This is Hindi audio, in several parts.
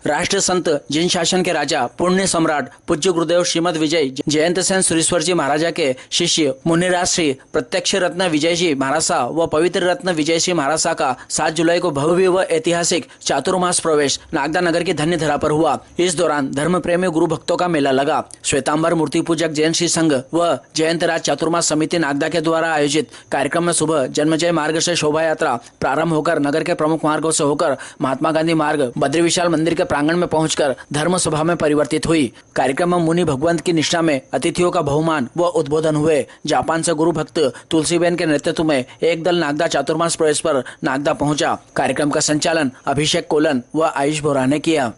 राष्ट्र संत जिन शासन के राजा पुण्य सम्राट पूज्य गुरुदेव श्रीमद विजय जयंत सेन सुरेश्वर जी महाराजा के शिष्य मुनिराज श्री प्रत्यक्ष रत्न विजय जी महाराजा व पवित्र रत्न विजय श्री महाराजा का 7 जुलाई को भव्य व ऐतिहासिक चातुर्मास प्रवेश नागदा नगर की धन्य धरा पर हुआ। इस दौरान धर्म प्रेमी गुरु भक्तों का मेला लगा। श्वेतांबर मूर्ति पूजक जैन श्री संघ व जयंत राज चातुर्मास समिति नागदा के द्वारा आयोजित कार्यक्रम में सुबह जन्मजय मार्ग से शोभा यात्रा प्रारंभ होकर नगर के प्रमुख मार्गों से होकर महात्मा गांधी मार्ग बद्री विशाल मंदिर के प्रांगण में पहुंचकर धर्म सभा में परिवर्तित हुई। कार्यक्रम में मुनि भगवंत की निष्ठा में अतिथियों का बहुमान व उद्बोधन हुए। जापान से गुरु भक्त तुलसीबेन के नेतृत्व में एक दल नागदा चातुर्मास प्रवेश पर नागदा पहुंचा। कार्यक्रम का संचालन अभिषेक कोलन व आयुष बोरा ने किया।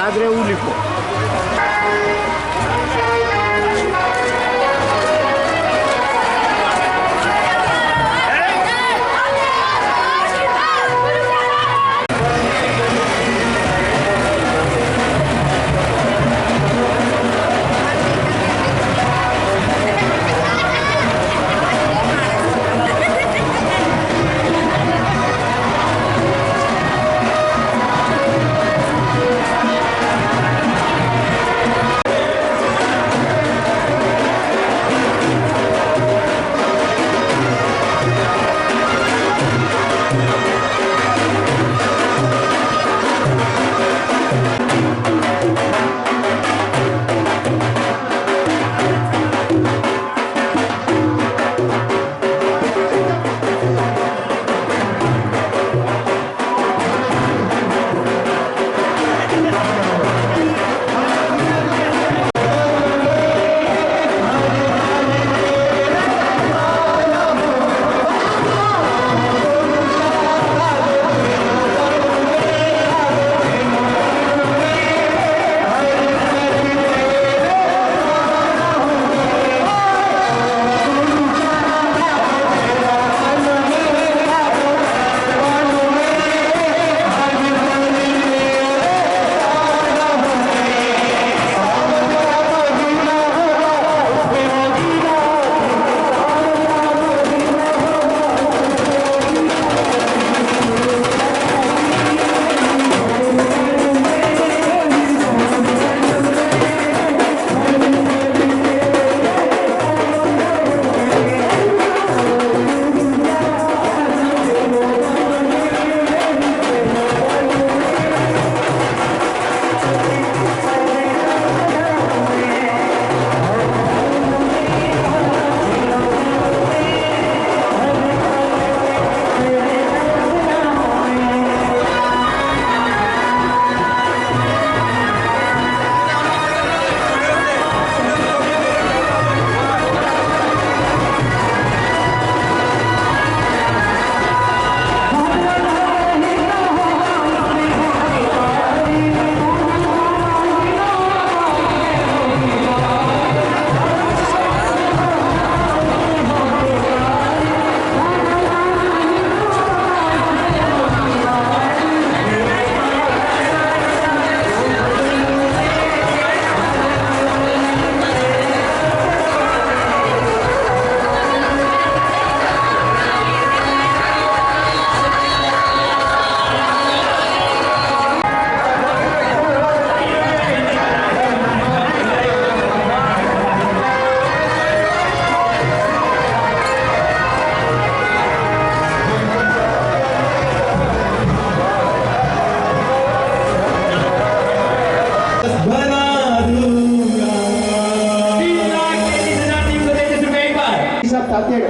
याद रहे वो लिखो।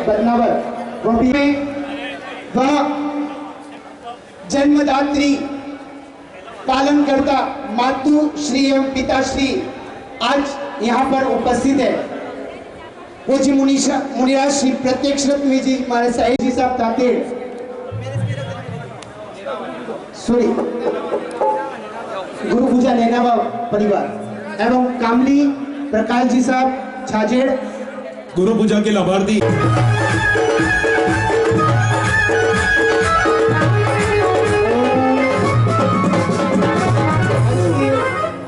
बदनावर वह जन्मदात्री पालनकर्ता मातु श्री एवं पिताश्री आज यहाँ पर उपस्थित है। वो जी मुनिराज श्री प्रत्यक्ष रत्न जी हमारे साहिब जी साहब तातेड़ सॉरी गुरु पूजा लेनावा परिवार एवं कामली प्रकाश जी साहब छाजेड़ गुरु पूजा के लाभार्थी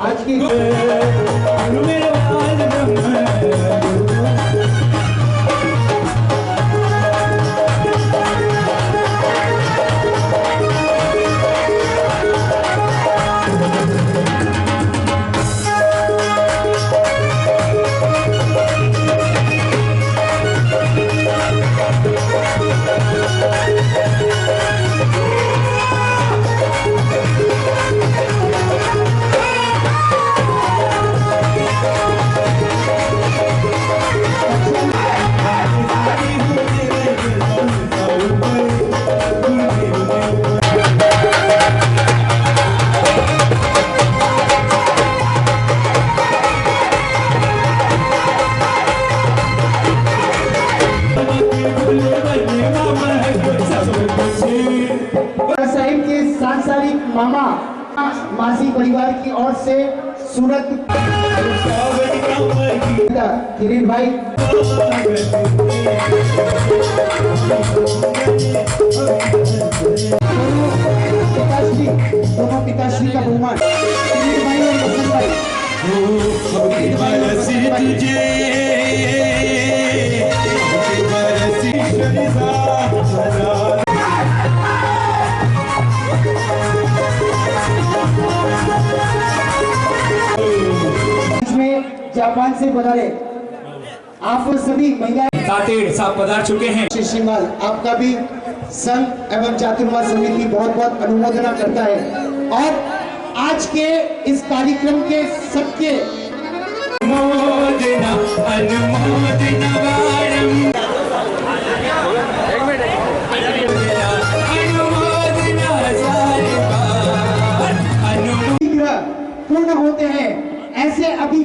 आज की की ओर से सूरत किरीट भाई, दोनों पिताश्री का बहुमान किरीट भाई और वसंत भाई। जापान से पधारे आप सभी महिलाएं साथी साहब पधार चुके हैं। श्री श्रीमाल आपका भी संघ एवं चातुर्मास समिति बहुत बहुत अनुमोदना करता है और आज के इस कार्यक्रम के सबके पूर्ण होते हैं। ऐसे अभी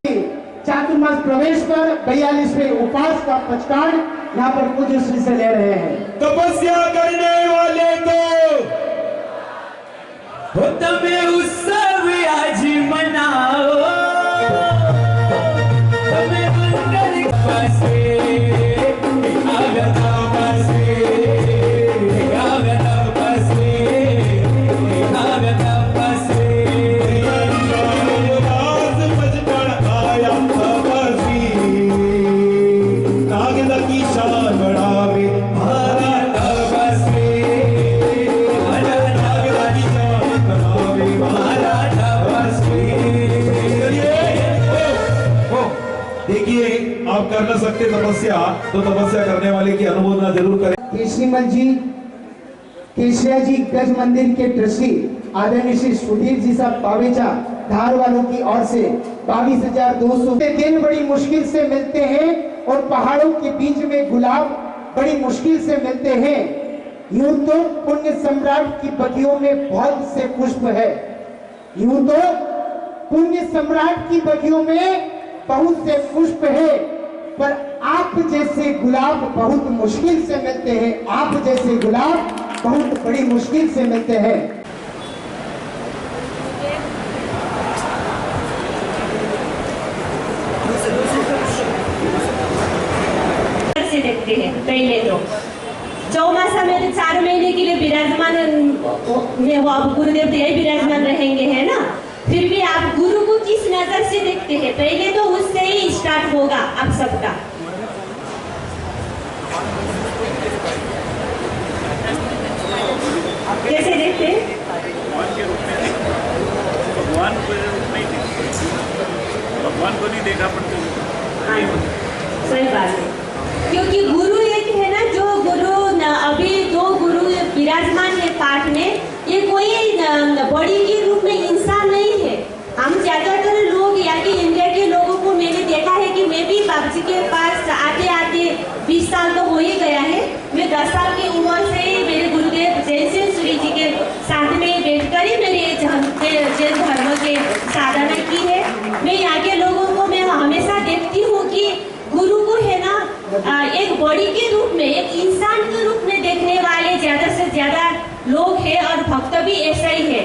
चातुर्मास प्रवेश पर 42वें उपास का पचकाड़ यहाँ पर पूज्य श्री से ले रहे हैं। तपस्या करने वाले को तमे उत्सव आज मनाओ, तमे मंगल पासे आगता पासे आगता पासे आगता पासे आप कर न सकते तपस्या, तो तपस्या करने वाले की अनुमोदना जरूर करें। केशरीमल जी, केशरिया जी गज मंदिर के ट्रस्टी आदरणीय श्री सुधीर जी साहब पावेचा धार वालों की ओर से 22,200 दिन बड़ी मुश्किल से मिलते हैं और पहाड़ों के बीच में गुलाब बड़ी मुश्किल से मिलते हैं। यूं तो पुण्य सम्राट की बगियों में बहुत से पुष्प है, यूं तो पुण्य सम्राट की बगियों में बहुत से पुष्प है, पर आप जैसे गुलाब बहुत मुश्किल से मिलते हैं। आप जैसे गुलाब बहुत बड़ी मुश्किल से मिलते हैं। से देखते हैं पहले तो चौमासा में तो 4 महीने के लिए विराजमान में वो अब गुरुदेव तो यही विराजमान रहेंगे, है ना। फिर भी आप गुरु को किस नजर से देखते हैं, पहले तो उससे ही स्टार्ट होगा आप सबका। कैसे देखते हैं? भगवान को नहीं देखा पड़ते। सही बात है, क्योंकि गुरु एक है ना, जो गुरु अभी 2 गुरु विराजमान है पाठ में, ये कोई बॉडी के रूप में इंसान नहीं है। हम ज्यादातर लोग या कि इंडिया के लोगों को मैंने देखा है कि मैं भी बाबूजी के पास आते आते 20 साल तो हो ही गया है। मैं 10 साल की उम्र से ही मेरे गुरुदेव जयसिंह सूरी जी के साथ में बैठकर ही मेरे जैन धर्म के साधना की है। मैं यहाँ के लोगों को मैं हमेशा देखती हूँ कि गुरु को है ना एक बॉडी के रूप में, एक इंसान के रूप में देखने वाले ज्यादा से ज्यादा लोग हैं और भक्त भी ऐसा ही है।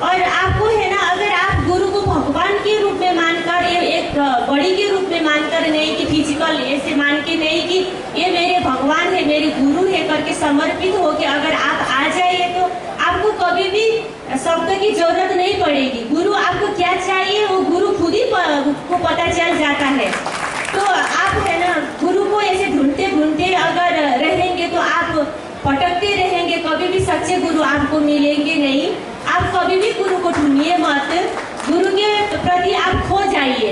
और आपको है ना, अगर आप गुरु को भगवान के रूप में मानकर, एक बॉडी के रूप में मानकर, नहीं कि फिजिकल ऐसे मान के, नहीं कि ये मेरे भगवान है, मेरे गुरु है करके समर्पित हो के अगर आप आ जाइए तो आपको कभी भी शब्द की जरूरत नहीं पड़ेगी। गुरु आपको क्या चाहिए वो गुरु खुद ही को पता चल जाता है। तो आप है ना गुरु को ऐसे ढूंढते ढूंढते अगर रहेंगे तो आप भटकते रहेंगे, कभी भी सच्चे गुरु आपको मिलेंगे नहीं। आप कभी भी गुरु को ढूंढिए मत, गुरु के प्रति आप खो जाइए।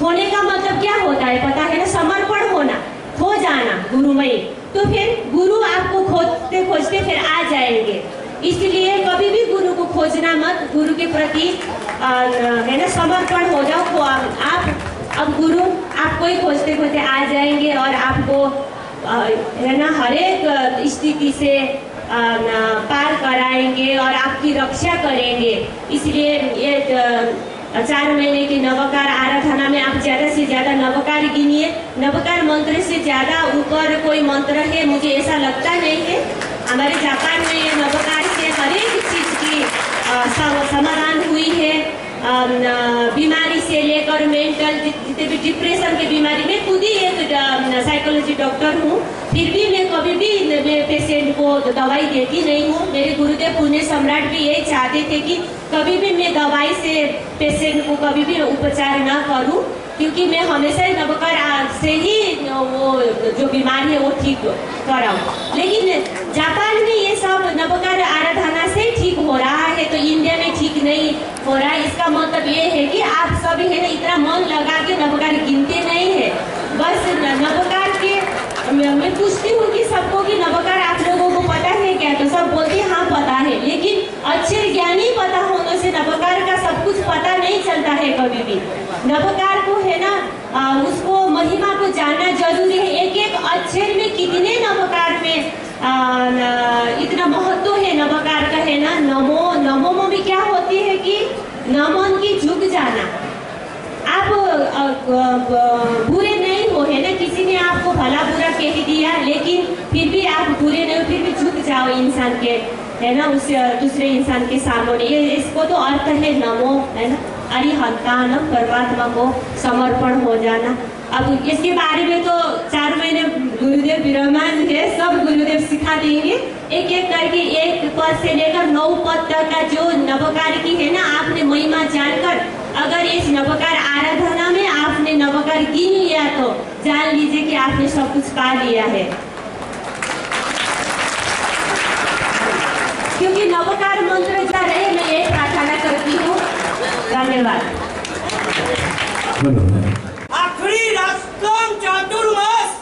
खोने का मतलब क्या होता है पता है ना, समर्पण होना, खो जाना गुरुमय। तो फिर गुरु आपको खोजते खोजते फिर आ जाएंगे। इसलिए कभी भी गुरु को खोजना मत, गुरु के प्रति है ना समर्पण हो जाओ। आप अब गुरु आपको ही खोजते खोजते आ जाएंगे और आपको है ना हर एक स्थिति से पार कराएंगे और आपकी रक्षा करेंगे। इसलिए ये 4 महीने की नवकार आराधना में आप ज्यादा से ज्यादा नवकार गिनिए। नवकार मंत्र से ज्यादा ऊपर कोई मंत्र है मुझे ऐसा लगता नहीं है। हमारे जापान में ये नवकार से हर एक चीज की समाधान हुई है। बीमारी से लेकर मेंटल जितने भी डिप्रेशन की बीमारी, मैं खुद ही एक साइकोलॉजी डॉक्टर हूँ, फिर भी मैं कभी भी पेशेंट को दवाई देती नहीं हूँ। मेरे गुरुदेव पुण्य सम्राट भी यही चाहते थे कि कभी भी मैं दवाई से पेशेंट को कभी भी उपचार ना करूँ, क्योंकि मैं हमेशा ही नवकार से ही वो जो बीमारी है वो ठीक कराऊँ। लेकिन जापान में ये सब नवकार आराधना से ठीक हो रहा है, तो इंडिया में ठीक नहीं हो रहा है। इसका मतलब ये है कि आप सब है ना इतना मन लगा के नवकार गिनते नहीं है। बस नवकार के मैं पूछती हूँ कि सबको कि नवकार आप लोगों को पता है क्या, तो सब बोलते हैं हाँ पता है। लेकिन अक्षर ज्ञानी पता होने से नवकार का सब कुछ पता नहीं चलता है कभी भी। नवकार को है ना उसको महिमा को जानना जरूरी है। एक एक अक्षर में कितने नवकार में इतना महत्व है नवकार का, है ना। नमो, नमो में भी क्या होती है कि नमन की झुक जाना। आप बुरे नहीं हो, है ना, किसी ने आपको भला बुरा कह दिया लेकिन फिर भी आप बुरे नहीं हो, फिर भी झुक जाओ इंसान के, है ना, उस दूसरे इंसान के सामने। ये इसको तो अर्थ है नमो, है ना, अरिहंतान, परमात्मा को समर्पण हो जाना। अब इसके बारे में तो 4 महीने गुरुदेव विराजमान है, सब गुरुदेव सिखा देंगे एक एक करके। 1 पद से लेकर 9 पद तक का जो नवकार की है ना, आपने महिमा जानकर अगर इस नवकार आराधना में आपने नवकार गिन लिया तो जान लीजिए कि आपने सब कुछ पा लिया है। क्योंकि नवकार मंत्र जा रहे, मैं ये प्रार्थना करती हूँ। धन्यवाद। आखिरी राष्ट्रम चातुर्मास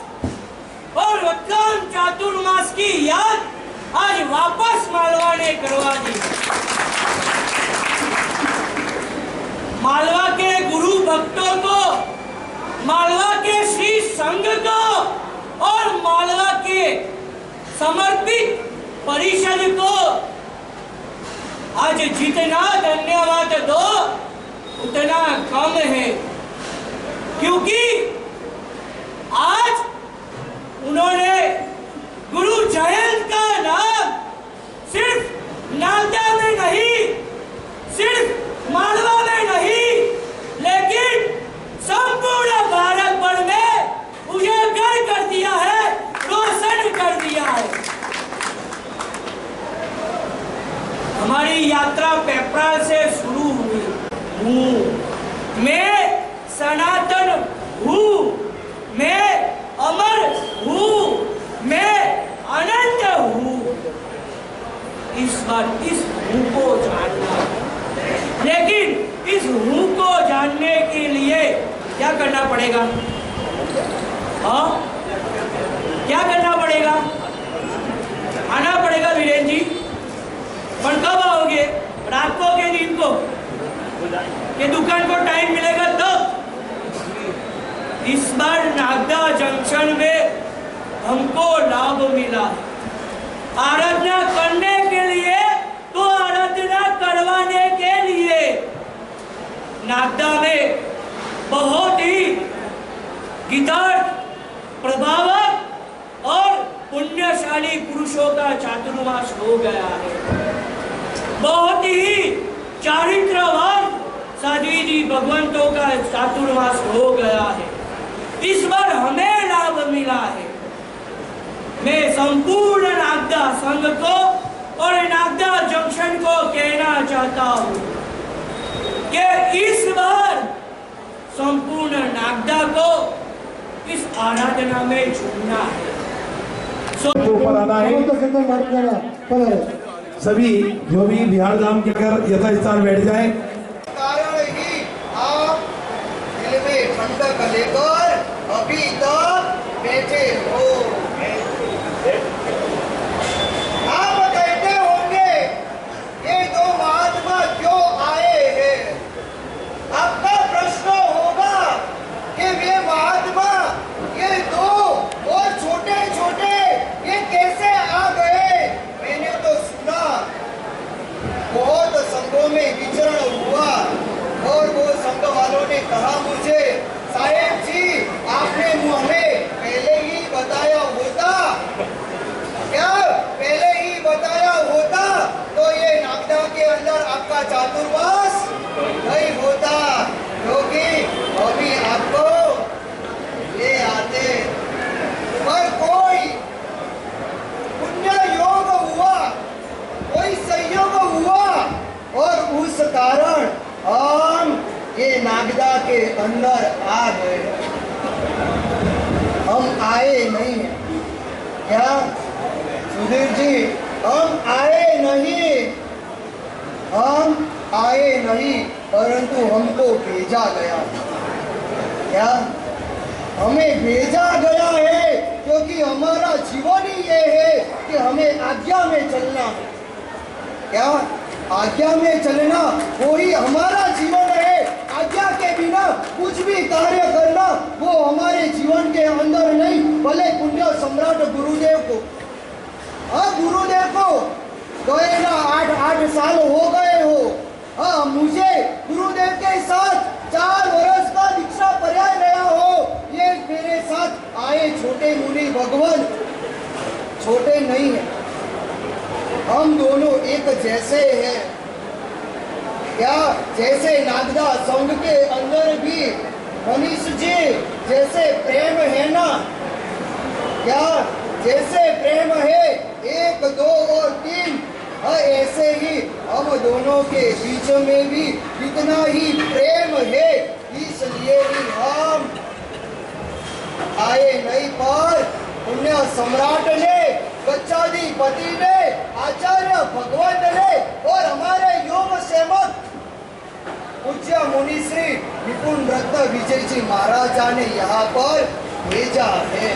और रत्न चातुर्मास की याद आज वापस मालवा ने करवा दी। मालवा के गुरु भक्तों को, मालवा के श्री संघ को और मालवा के समर्पित परिषद को आज जितना धन्यवाद दो उतना कम है, क्योंकि आज उन्होंने गुरु जयंत का नाम सिर्फ नागदा में नहीं, सिर्फ मालवा में नहीं, लेकिन संपूर्ण भारत भर में उजागर कर दिया है, रोशन कर दिया है। हमारी यात्रा पेपराल से शुरू हुई। मैं सनातन हूँ, मैं अमर हूँ, मैं अनंत हूँ। इस बार इस हूँ को जानना, लेकिन इस हूँ को जानने के लिए क्या करना पड़ेगा? हाँ, क्या करना पड़ेगा? आना पड़ेगा वीरेंद्र जी। पर कब आओगे? रात को के दिन को? कि दुकान को टाइम मिलेगा तब? इस बार नागदा जंक्शन में हमको लाभ मिला। आराधना करने के लिए तो आराधना करवाने के लिए नागदा में बहुत ही गीतार्थ, प्रभावक और पुण्यशाली पुरुषों का चातुर्मास हो गया है। बहुत ही चारित्रवान साध्वी जी भगवंतों का चातुर्मास हो गया है। इस बार हमें लाभ मिला है। मैं संपूर्ण नागदा संघ को और नागदा जंक्शन को कहना चाहता हूँ कि इस बार संपूर्ण नागदा को इस आराधना में जुड़ना है। ऊपर आना है। सभी जो भी बिहार धाम के कर यथास्थान बैठ जाए। कारण ही आप दिल में ठंडक लेकर अभी तक बैठे हो। आप कहते होंगे ये दो महात्मा क्यों आए हैं? आपका प्रश्न होगा कि वे महात्मा ये दो और छोटे छोटे ये कैसे आ गए? मैंने तो सुना बहुत संघों में विचरण हुआ और वो संघ वालों ने कहा मुझे, साहेब जी आपने हमें पहले ही बताया होता, क्या पहले ही बताया होता तो ये नागदा के अंदर आपका चातुर्मास नहीं आज्ञा के अंदर आ गए। हम आए नहीं हैं क्या सुधीर जी? हम आए नहीं, हम आए नहीं, परंतु हमको भेजा गया। क्या हमें भेजा गया है? क्योंकि हमारा जीवन ही ये है कि हमें आज्ञा में चलना है। क्या आज्ञा में चलना वही हमारा जीवन है। आज्ञा के बिना कुछ भी कार्य करना वो हमारे जीवन के अंदर नहीं। भले पुण्य सम्राट गुरुदेव को, हाँ गुरुदेव को गए ना 8 साल हो गए हो। हाँ मुझे गुरुदेव के साथ 4 वर्ष का दीक्षा पर्याय गया हो। ये मेरे साथ आए छोटे मुनि भगवान छोटे नहीं है, हम दोनों एक जैसे हैं। क्या जैसे नागदा संघ के अंदर भी मनीष जी जैसे प्रेम है ना, क्या जैसे प्रेम है 1 2 और 3, ऐसे ही हम दोनों के बीच में भी कितना ही प्रेम है। इसलिए भी हम आए नहीं, पर पुण्य सम्राट ने, गच्छाधिपति ने, आचार्य भगवंत ने और हमारे योग सेवक पूज्य मुनि श्री निपुण रत्न विजय जी महाराजा ने यहाँ पर भेजा है।